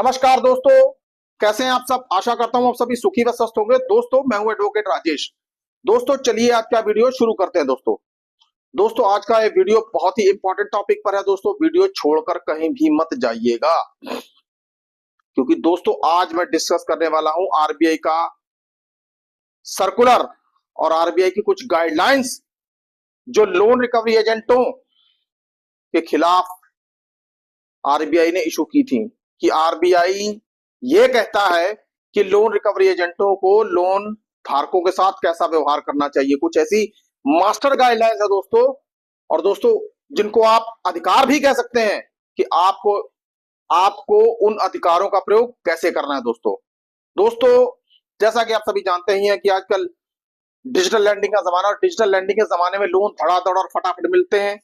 नमस्कार दोस्तों, कैसे हैं आप सब। आशा करता हूं आप सभी सुखी व स्वस्थ होंगे। दोस्तों मैं हूं एडवोकेट राजेश। दोस्तों चलिए आज का वीडियो शुरू करते हैं। दोस्तों आज का ये वीडियो बहुत ही इंपॉर्टेंट टॉपिक पर है। दोस्तों वीडियो छोड़कर कहीं भी मत जाइएगा, क्योंकि दोस्तों आज मैं डिस्कस करने वाला हूं आरबीआई का सर्कुलर और आरबीआई की कुछ गाइडलाइंस जो लोन रिकवरी एजेंटों के खिलाफ आरबीआई ने इशू की थी। कि आरबीआई ये कहता है कि लोन रिकवरी एजेंटों को लोन धारकों के साथ कैसा व्यवहार करना चाहिए। कुछ ऐसी मास्टर गाइडलाइंस है दोस्तों, और दोस्तों जिनको आप अधिकार भी कह सकते हैं कि आपको आपको उन अधिकारों का प्रयोग कैसे करना है। दोस्तों जैसा कि आप सभी जानते ही हैं कि आजकल डिजिटल लैंडिंग का जमाना, और डिजिटल लैंडिंग के जमाने में लोन धड़ाधड़ और फटाफट मिलते हैं।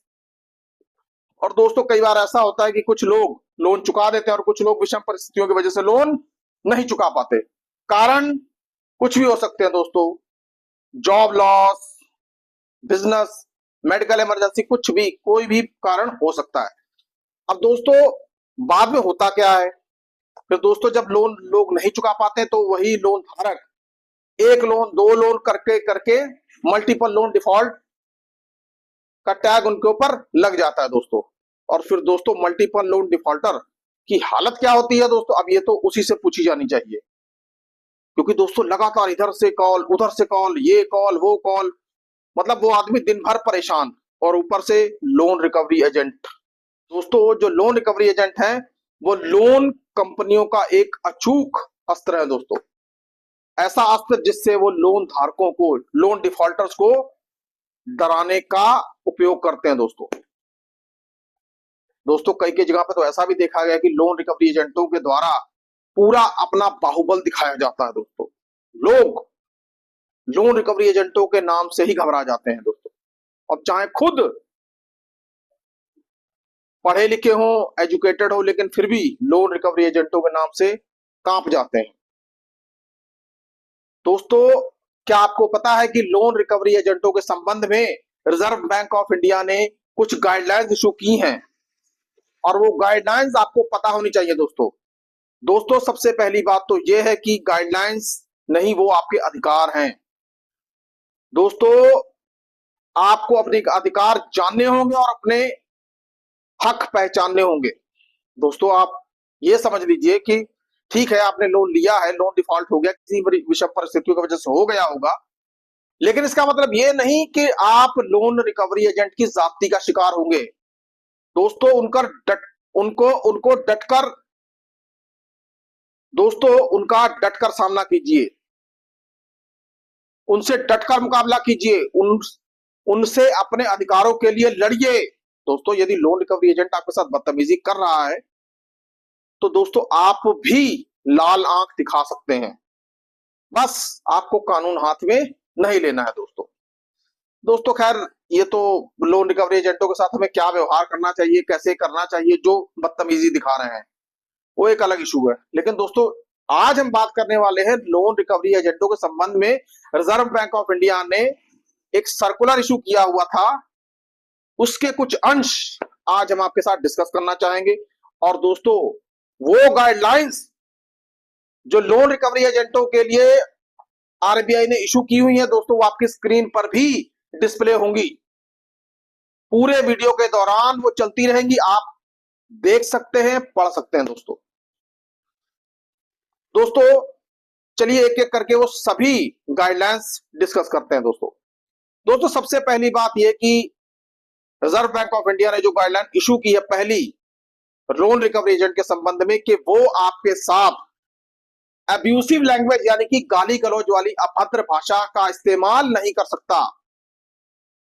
और दोस्तों कई बार ऐसा होता है कि कुछ लोग लोन चुका देते हैं और कुछ लोग विषम परिस्थितियों की वजह से लोन नहीं चुका पाते। कारण कुछ भी हो सकते हैं दोस्तों, job loss, business, medical emergency, कुछ भी, कोई भी कारण हो सकता है। अब दोस्तों बाद में होता क्या है, फिर दोस्तों जब लोन लोग नहीं चुका पाते तो वही लोन धारक एक लोन दो लोन करके करके मल्टीपल लोन डिफॉल्ट का टैग उनके ऊपर लग जाता है दोस्तों। और फिर दोस्तों मल्टीपल लोन डिफॉल्टर की हालत क्या होती है दोस्तों, अब ये तो उसी से पूछी जानी चाहिए। क्योंकि दोस्तों लगातार इधर से कॉल उधर से कॉल, ये कॉल वो कॉल, मतलब वो आदमी दिन भर परेशान, और ऊपर से लोन रिकवरी एजेंट। दोस्तों जो लोन रिकवरी एजेंट है वो लोन कंपनियों का एक अचूक अस्त्र है दोस्तों। ऐसा अस्त्र जिससे वो लोन धारकों को, लोन डिफॉल्टर्स को डराने का उपयोग करते हैं दोस्तों कई कई जगह पे तो ऐसा भी देखा गया कि लोन रिकवरी एजेंटों के द्वारा पूरा अपना बाहुबल दिखाया जाता है दोस्तों। लोग लोन रिकवरी एजेंटों के नाम से ही घबरा जाते हैं दोस्तों। अब चाहे खुद पढ़े लिखे हो, एजुकेटेड हो, लेकिन फिर भी लोन रिकवरी एजेंटों के नाम से कांप जाते हैं दोस्तों। क्या आपको पता है कि लोन रिकवरी एजेंटों के संबंध में रिजर्व बैंक ऑफ इंडिया ने कुछ गाइडलाइंस इशू की हैं, और वो गाइडलाइंस आपको पता होनी चाहिए दोस्तों सबसे पहली बात तो ये है कि गाइडलाइंस नहीं, वो आपके अधिकार हैं दोस्तों। आपको अपने अधिकार जानने होंगे और अपने हक पहचानने होंगे दोस्तों। आप ये समझ लीजिए कि ठीक है आपने लोन लिया है, लोन डिफॉल्ट हो गया, किसी विषम परिस्थितियों की वजह से हो गया होगा, लेकिन इसका मतलब ये नहीं कि आप लोन रिकवरी एजेंट की ज्यादती का शिकार होंगे दोस्तों। उनको डटकर दोस्तों उनका डटकर सामना कीजिए, उनसे डटकर मुकाबला कीजिए, उनसे अपने अधिकारों के लिए लड़िए दोस्तों। यदि लोन रिकवरी एजेंट आपके साथ बदतमीजी कर रहा है तो दोस्तों आप भी लाल आंख दिखा सकते हैं, बस आपको कानून हाथ में नहीं लेना है दोस्तों खैर ये तो लोन रिकवरी एजेंटों के साथ हमें क्या व्यवहार करना चाहिए, कैसे करना चाहिए, जो बदतमीजी दिखा रहे हैं वो एक अलग इशू है। लेकिन दोस्तों आज हम बात करने वाले हैं लोन रिकवरी एजेंटों के संबंध में रिजर्व बैंक ऑफ इंडिया ने एक सर्कुलर इशू किया हुआ था, उसके कुछ अंश आज हम आपके साथ डिस्कस करना चाहेंगे। और दोस्तों वो गाइडलाइंस जो लोन रिकवरी एजेंटों के लिए आरबीआई ने इशू की हुई है दोस्तों, वो आपकी स्क्रीन पर भी डिस्प्ले होंगी। पूरे वीडियो के दौरान वो चलती रहेंगी, आप देख सकते हैं, पढ़ सकते हैं दोस्तों चलिए एक एक करके वो सभी गाइडलाइंस डिस्कस करते हैं दोस्तों सबसे पहली बात यह कि रिजर्व बैंक ऑफ इंडिया ने जो गाइडलाइन इशू की है पहली लोन रिकवरी एजेंट के संबंध में, कि वो आपके साथ अब्यूसिव लैंग्वेज यानी कि गाली गलौज वाली अभद्र भाषा का इस्तेमाल नहीं कर सकता।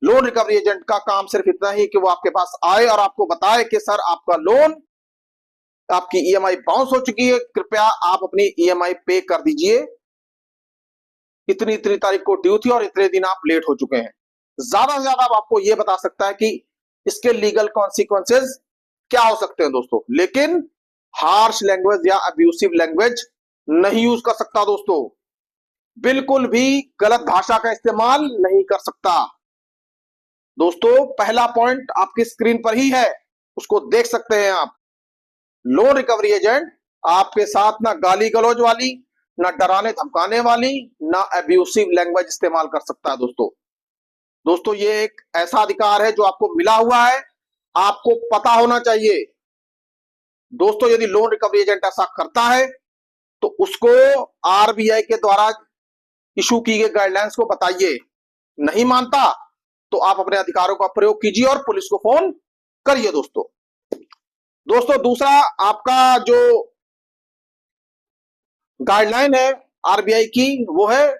लोन रिकवरी एजेंट का काम सिर्फ इतना ही कि वो आपके पास आए और आपको बताए कि सर आपका लोन, आपकी ईएमआई बाउंस हो चुकी है, कृपया आप अपनी ईएमआई पे कर दीजिए, इतनी इतनी तारीख को ड्यू थी और इतने दिन आप लेट हो चुके हैं। ज्यादा से ज्यादा आपको यह बता सकता है कि इसके लीगल कॉन्सिक्वेंसेस क्या हो सकते हैं दोस्तों, लेकिन हार्श लैंग्वेज या अब्यूसिव लैंग्वेज नहीं यूज कर सकता दोस्तों। बिल्कुल भी गलत भाषा का इस्तेमाल नहीं कर सकता दोस्तों। पहला पॉइंट आपकी स्क्रीन पर ही है, उसको देख सकते हैं आप। लोन रिकवरी एजेंट आपके साथ ना गाली गलौज वाली, ना डराने धमकाने वाली, ना अब्यूसिव लैंग्वेज इस्तेमाल कर सकता है दोस्तों। दोस्तों ये एक ऐसा अधिकार है जो आपको मिला हुआ है, आपको पता होना चाहिए। दोस्तों यदि लोन रिकवरी एजेंट ऐसा करता है तो उसको आरबीआई के द्वारा इशू की गई गाइडलाइंस को बताइए। नहीं मानता तो आप अपने अधिकारों का प्रयोग कीजिए और पुलिस को फोन करिए दोस्तों। दोस्तों दूसरा आपका जो गाइडलाइन है आरबीआई की वो है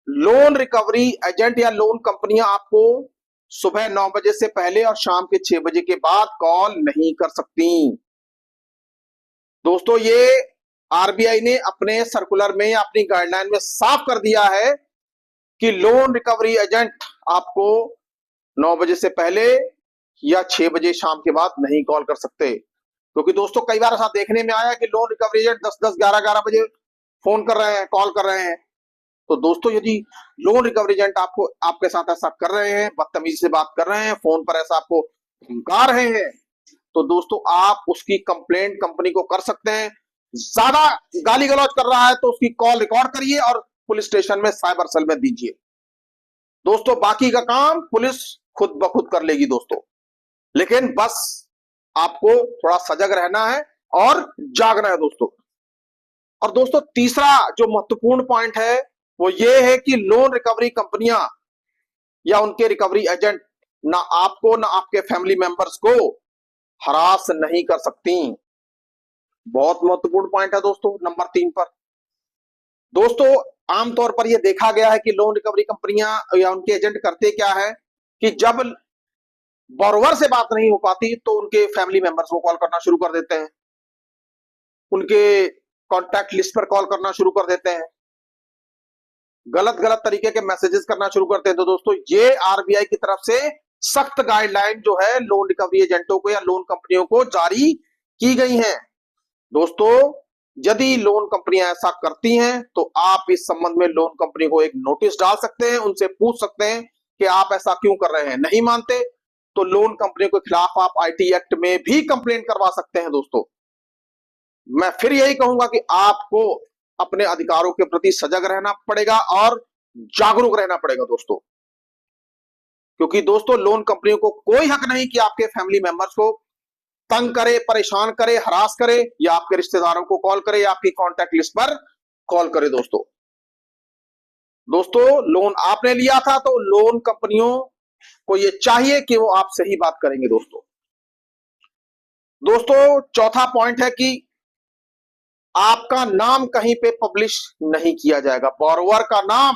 लोन रिकवरी एजेंट या लोन कंपनियां आपको सुबह 9 बजे से पहले और शाम के 6 बजे के बाद कॉल नहीं कर सकती। दोस्तों ये आरबीआई ने अपने सर्कुलर में या अपनी गाइडलाइन में साफ कर दिया है कि लोन रिकवरी एजेंट आपको 9 बजे से पहले या 6 बजे शाम के बाद नहीं कॉल कर सकते। क्योंकि दोस्तों कई बार ऐसा देखने में आया कि लोन रिकवरी एजेंट 10-10, 11-11 बजे फोन कर रहे हैं, कॉल कर रहे हैं। तो दोस्तों यदि लोन रिकवरी एजेंट आपको आपके साथ ऐसा कर रहे हैं, बदतमीजी से बात कर रहे हैं, फोन पर ऐसा आपको धमका रहे हैं, तो दोस्तों आप उसकी कंप्लेंट कंपनी को कर सकते हैं। ज्यादा गाली गलौज कर रहा है तो उसकी कॉल रिकॉर्ड करिए और पुलिस स्टेशन में साइबर सेल में दीजिए। दोस्तों बाकी का काम पुलिस खुद ब खुद कर लेगी दोस्तों, लेकिन बस आपको थोड़ा सजग रहना है और जागना है दोस्तों। और दोस्तों तीसरा जो महत्वपूर्ण पॉइंट है वो ये है कि लोन रिकवरी कंपनियां या उनके रिकवरी एजेंट ना आपको ना आपके फैमिली मेंबर्स को हरास नहीं कर सकती। बहुत महत्वपूर्ण पॉइंट है दोस्तों नंबर 3 पर। दोस्तों आमतौर पर यह देखा गया है कि लोन रिकवरी कंपनियां या उनके एजेंट करते क्या है कि जब बोरोवर से बात नहीं हो पाती तो उनके फैमिली मेंबर्स को कॉल करना शुरू कर देते हैं, उनके कॉन्टैक्ट लिस्ट पर कॉल करना शुरू कर देते हैं, गलत गलत तरीके के मैसेजेस करना शुरू करते हैं। तो दोस्तों ये आरबीआई की तरफ से सख्त गाइडलाइन जो है लोन रिकवरी एजेंटों को या लोन कंपनियों को जारी की गई है। दोस्तों यदि लोन कंपनियां ऐसा करती हैं तो आप इस संबंध में लोन कंपनी को एक नोटिस डाल सकते हैं, उनसे पूछ सकते हैं कि आप ऐसा क्यों कर रहे हैं। नहीं मानते तो लोन कंपनी के खिलाफ आप आईटी एक्ट में भी कंप्लेंट करवा सकते हैं। दोस्तों मैं फिर यही कहूंगा कि आपको अपने अधिकारों के प्रति सजग रहना पड़ेगा और जागरूक रहना पड़ेगा दोस्तों, क्योंकि दोस्तों लोन कंपनियों को कोई हक नहीं कि आपके फैमिली मेंबर्स को तंग करे, परेशान करे, हरास करे या आपके रिश्तेदारों को कॉल करे या आपकी कॉन्टैक्ट लिस्ट पर कॉल करे। दोस्तों लोन आपने लिया था तो लोन कंपनियों को यह चाहिए कि वो आपसे ही बात करेंगे। दोस्तों चौथा पॉइंट है कि आपका नाम कहीं पे पब्लिश नहीं किया जाएगा। बोरोवर का नाम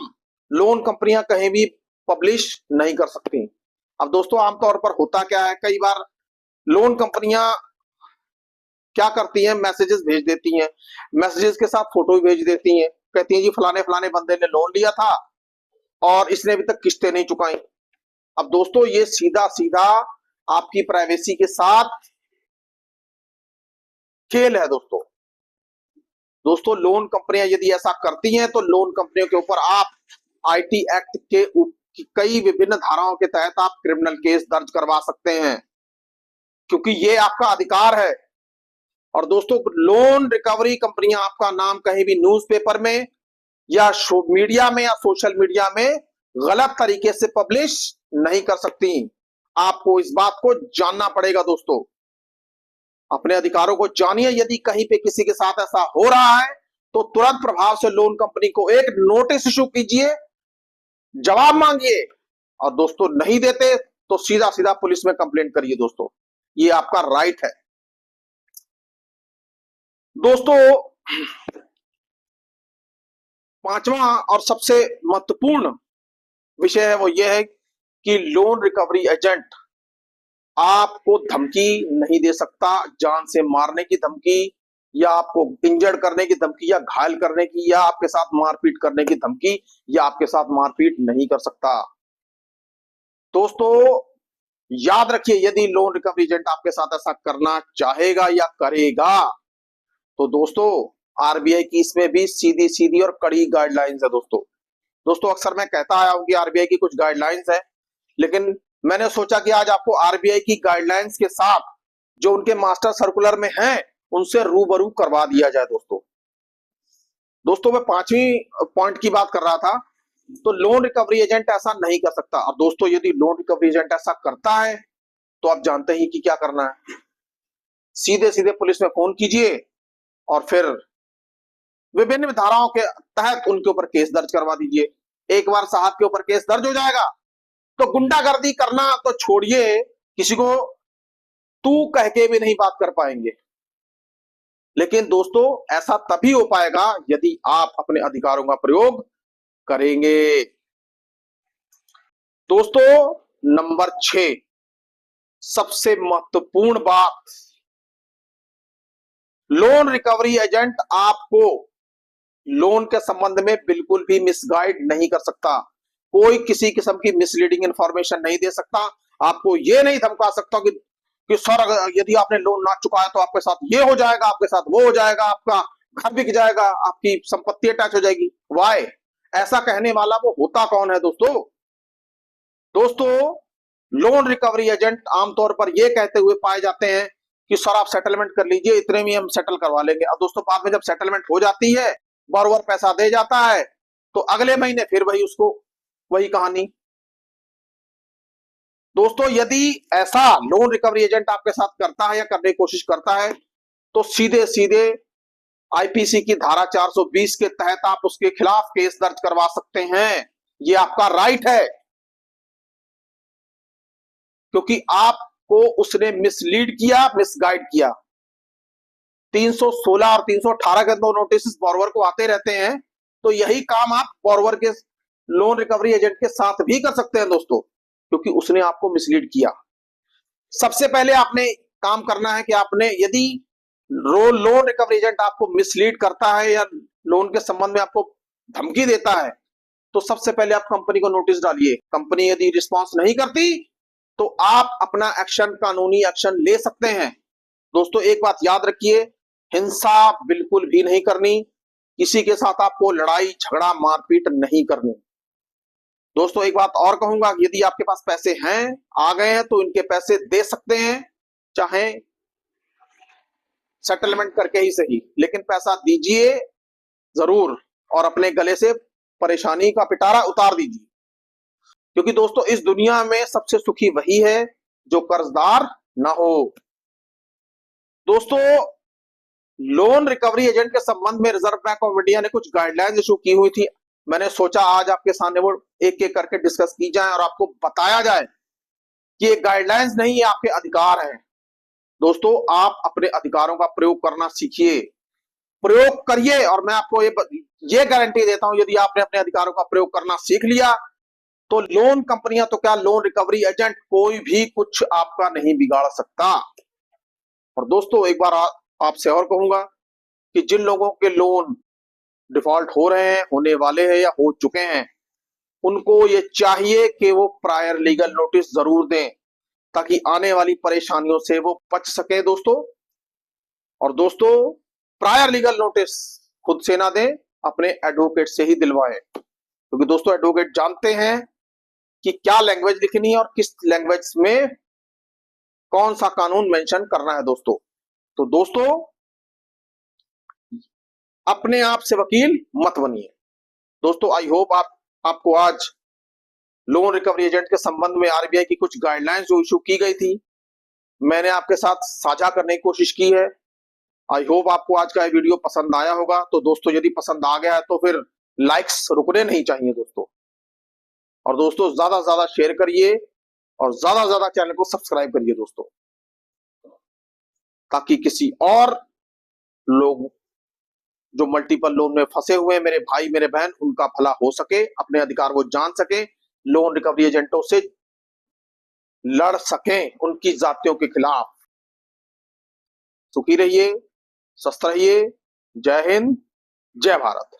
लोन कंपनियां कहीं भी पब्लिश नहीं कर सकती। अब दोस्तों आमतौर पर होता क्या है, कई बार लोन कंपनियां क्या करती हैं, मैसेजेस भेज देती हैं, मैसेजेस के साथ फोटो भी भेज देती हैं, कहती हैं जी फलाने फलाने बंदे ने लोन लिया था और इसने अभी तक किस्तें नहीं चुकाई। अब दोस्तों ये सीधा सीधा आपकी प्राइवेसी के साथ खेल है दोस्तों लोन कंपनियां यदि ऐसा करती हैं तो लोन कंपनियों के ऊपर आप आईटी एक्ट के कई विभिन्न धाराओं के तहत आप क्रिमिनल केस दर्ज करवा सकते हैं, क्योंकि ये आपका अधिकार है। और दोस्तों लोन रिकवरी कंपनियां आपका नाम कहीं भी न्यूज़पेपर में या मीडिया में या सोशल मीडिया में गलत तरीके से पब्लिश नहीं कर सकती। आपको इस बात को जानना पड़ेगा दोस्तों, अपने अधिकारों को जानिए। यदि कहीं पे किसी के साथ ऐसा हो रहा है तो तुरंत प्रभाव से लोन कंपनी को एक नोटिस इशू कीजिए, जवाब मांगिए और दोस्तों नहीं देते तो सीधा सीधा पुलिस में कंप्लेंट करिए। दोस्तों ये आपका राइट है। दोस्तों पांचवा और सबसे महत्वपूर्ण विषय है वो ये है कि लोन रिकवरी एजेंट आपको धमकी नहीं दे सकता, जान से मारने की धमकी या आपको इंजर्ड करने की धमकी या घायल करने की या आपके साथ मारपीट करने की धमकी या आपके साथ मारपीट नहीं कर सकता। दोस्तों याद रखिए यदि लोन रिकवरी एजेंट आपके साथ ऐसा करना चाहेगा या करेगा तो दोस्तों आरबीआई की इसमें भी सीधी सीधी और कड़ी गाइडलाइंस है। दोस्तों अक्सर मैं कहता आया हूं कि आरबीआई की कुछ गाइडलाइंस है, लेकिन मैंने सोचा कि आज आपको आरबीआई की गाइडलाइंस के साथ जो उनके मास्टर सर्कुलर में है उनसे रूबरू करवा दिया जाए। दोस्तों मैं 5वीं पॉइंट की बात कर रहा था। तो लोन रिकवरी एजेंट ऐसा नहीं कर सकता। और दोस्तों यदि लोन रिकवरी एजेंट ऐसा करता है तो आप जानते ही कि क्या करना है। सीधे सीधे पुलिस में फोन कीजिए और फिर विभिन्न धाराओं के तहत उनके ऊपर केस दर्ज करवा दीजिए। एक बार साहब के ऊपर केस दर्ज हो जाएगा तो गुंडागर्दी करना तो छोड़िए, किसी को तू कह के भी नहीं बात कर पाएंगे। लेकिन दोस्तों ऐसा तभी हो पाएगा यदि आप अपने अधिकारों का प्रयोग करेंगे। दोस्तों नंबर 6, सबसे महत्वपूर्ण बात, लोन रिकवरी एजेंट आपको लोन के संबंध में बिल्कुल भी मिसगाइड नहीं कर सकता। कोई किसी किस्म की मिसलीडिंग इंफॉर्मेशन नहीं दे सकता। आपको यह नहीं धमका सकता कि सर यदि आपने लोन ना चुकाया तो आपके साथ ये हो जाएगा, आपके साथ वो हो जाएगा, आपका घर बिक जाएगा, आपकी संपत्ति अटैच हो जाएगी। वाई? ऐसा कहने वाला वो होता कौन है दोस्तों लोन रिकवरी एजेंट आमतौर पर यह कहते हुए पाए जाते हैं कि सर आप सेटलमेंट कर लीजिए, इतने में हम सेटल करवा लेंगे। अब दोस्तों बाद में जब सेटलमेंट हो जाती है, बॉरोवर पैसा दे जाता है, तो अगले महीने फिर वही कहानी। दोस्तों यदि ऐसा लोन रिकवरी एजेंट आपके साथ करता है या करने की कोशिश करता है तो सीधे सीधे आईपीसी की धारा 420 के तहत आप उसके खिलाफ केस दर्ज करवा सकते हैं। ये आपका राइट है, क्योंकि आपको उसने मिसलीड किया, मिसगाइड किया। 316 और 318 के 2 नोटिस बॉरोवर को आते रहते हैं। तो यही काम आप बॉरोवर के लोन रिकवरी एजेंट के साथ भी कर सकते हैं दोस्तों, क्योंकि उसने आपको मिसलीड किया। सबसे पहले आपने काम करना है कि आपने यदि लोन रिकवरी एजेंट आपको मिसलीड करता है या लोन के संबंध में आपको धमकी देता है, तो सबसे पहले आप कंपनी को नोटिस डालिए। कंपनी यदि रिस्पॉन्स नहीं करती तो आप अपना एक्शन, कानूनी एक्शन ले सकते हैं। दोस्तों एक बात याद रखिए, हिंसा बिल्कुल भी नहीं करनी, किसी के साथ आपको लड़ाई झगड़ा मारपीट नहीं करनी। दोस्तों एक बात और कहूंगा, यदि आपके पास पैसे हैं, आ गए हैं, तो इनके पैसे दे सकते हैं, चाहे सेटलमेंट करके ही सही, लेकिन पैसा दीजिए जरूर और अपने गले से परेशानी का पिटारा उतार दीजिए। क्योंकि दोस्तों इस दुनिया में सबसे सुखी वही है जो कर्जदार ना हो। दोस्तों लोन रिकवरी एजेंट के संबंध में रिजर्व बैंक ऑफ इंडिया ने कुछ गाइडलाइंस इशू की हुई थी। मैंने सोचा आज आपके सामने वो एक एक करके डिस्कस की जाए और आपको बताया जाए कि ये गाइडलाइंस नहीं, ये आपके अधिकार हैं। दोस्तों आप अपने अधिकारों का प्रयोग करना सीखिए, प्रयोग करिए, और मैं आपको ये गारंटी देता हूं यदि आपने अपने अधिकारों का प्रयोग करना सीख लिया तो लोन कंपनियां तो क्या, लोन रिकवरी एजेंट कोई भी कुछ आपका नहीं बिगाड़ सकता। और दोस्तों एक बार आपसे और कहूंगा कि जिन लोगों के लोन डिफॉल्ट हो रहे हैं, होने वाले हैं या हो चुके हैं, उनको ये चाहिए कि वो प्रायर लीगल नोटिस जरूर दें ताकि आने वाली परेशानियों से वो बच सके दोस्तों। और दोस्तों प्रायर लीगल नोटिस खुद से ना दें, अपने एडवोकेट से ही दिलवाएं, क्योंकि दोस्तों एडवोकेट जानते हैं कि क्या लैंग्वेज लिखनी है और किस लैंग्वेज में कौन सा कानून मेंशन करना है दोस्तों। तो दोस्तों अपने आप से वकील मत बनिए। दोस्तों आई होप आपको आज लोन रिकवरी एजेंट के संबंध में आरबीआई की कुछ गाइडलाइंस जो इशू की गई थी, मैंने आपके साथ साझा करने की कोशिश की है। आई होप आपको आज का ये वीडियो पसंद आया होगा। तो दोस्तों यदि पसंद आ गया है तो फिर लाइक्स रुकने नहीं चाहिए दोस्तों, और दोस्तों ज्यादा से ज्यादा शेयर करिए और ज्यादा से ज्यादा चैनल को सब्सक्राइब करिए दोस्तों, ताकि किसी और लोग जो मल्टीपल लोन में फंसे हुए हैं, मेरे भाई मेरे बहन, उनका भला हो सके, अपने अधिकार को जान सके, लोन रिकवरी एजेंटों से लड़ सकें उनकी जातियों के खिलाफ। सुखी रहिए, स्वस्थ रहिए। जय हिंद, जय भारत।